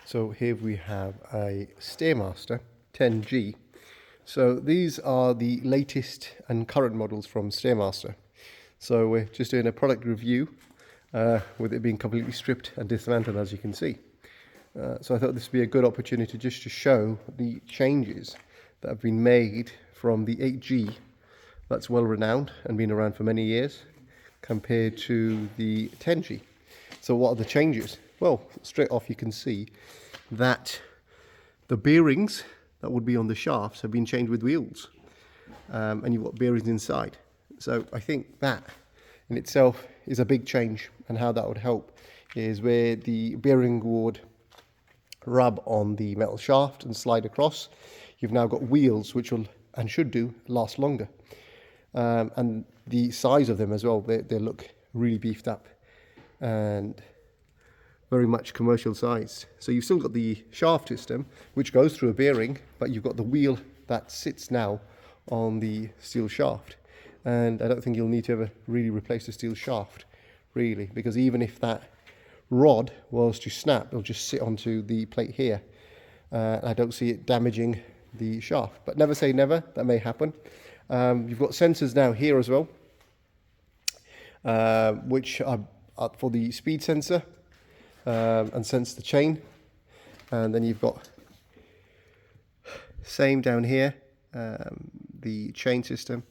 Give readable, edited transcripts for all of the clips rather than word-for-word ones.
So here we have a Stairmaster 10G. So these are the latest and current models from Stairmaster. So we're just doing a product review with it being completely stripped and dismantled, as you can see. So I thought this would be a good opportunity just to show the changes that have been made from the 8G, that's well renowned and been around for many years, compared to the 10G. So what are the changes? Well, straight off you can see that the bearings that would be on the shafts have been changed with wheels, and you've got bearings inside. So I think that in itself is a big change, and how that would help is where the bearing would rub on the metal shaft and slide across, you've now got wheels which will and should do last longer, and the size of them as well, they look really beefed up and very much commercial sized. So you've still got the shaft system which goes through a bearing, but you've got the wheel that sits now on the steel shaft, and I don't think you'll need to ever really replace the steel shaft really, because even if that rod was to snap, it'll just sit onto the plate here. I don't see it damaging the shaft, but never say never, that may happen. You've got sensors now here as well, which are for the speed sensor and sense the chain, and then you've got same down here, the chain system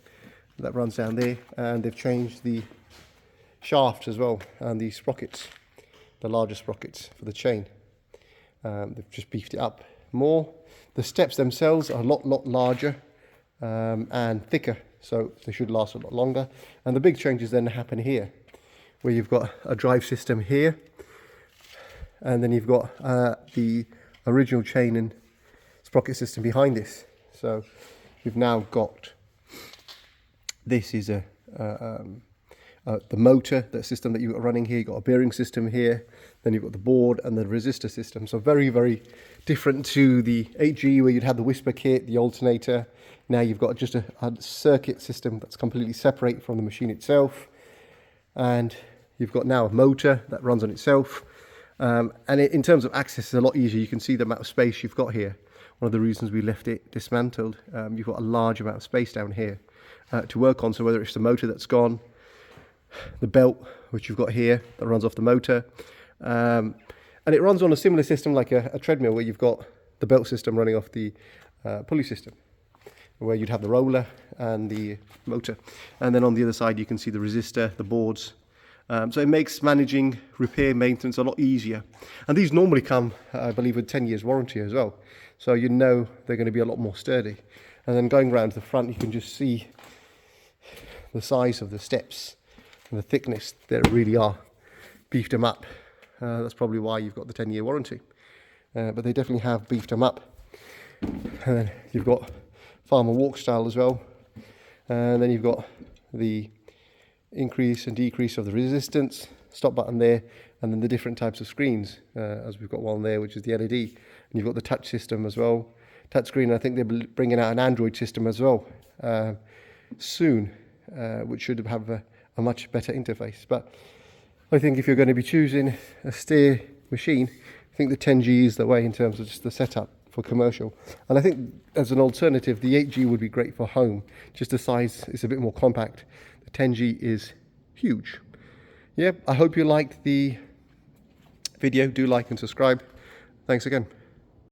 that runs down there, and they've changed the shaft as well and the sprockets, the larger sprockets for the chain. They've just beefed it up more. The steps themselves are a lot larger and thicker, so they should last a lot longer. And the big changes then happen here, where you've got a drive system here, and then you've got the original chain and sprocket system behind this. So you've now got, this is the motor, the system that you've got running here. You've got a bearing system here, then you've got the board and the resistor system. So very different to the 8G, where you'd have the whisper kit, the alternator. Now you've got just a circuit system that's completely separate from the machine itself, and you've got now a motor that runs on itself. And in terms of access, it's a lot easier. You can see the amount of space you've got here. One of the reasons we left it dismantled, you've got a large amount of space down here to work on. So whether it's the motor that's gone, the belt which you've got here that runs off the motor, and it runs on a similar system like a treadmill, where you've got the belt system running off the pulley system, where you'd have the roller and the motor, and then on the other side you can see the resistor, the boards. So it makes managing repair, maintenance a lot easier. And these normally come, I believe, with 10 years warranty as well, so you know they're going to be a lot more sturdy. And then going around to the front, you can just see the size of the steps and the thickness. They really are beefed them up. That's probably why you've got the 10-year warranty, but they definitely have beefed them up. And then you've got farmer walk style as well, and then you've got the increase and decrease of the resistance, stop button there, and then the different types of screens, as we've got one there which is the LED, and you've got the touch system as well, touch screen. I think they're bringing out an Android system as well soon, which should have a much better interface. But I think if you're going to be choosing a stair machine, I think the 10G is the way in terms of just the setup for commercial. And I think as an alternative, the 8G would be great for home. Just the size is a bit more compact. The 10G is huge. Yeah, I hope you liked the video. Do like and subscribe. Thanks again.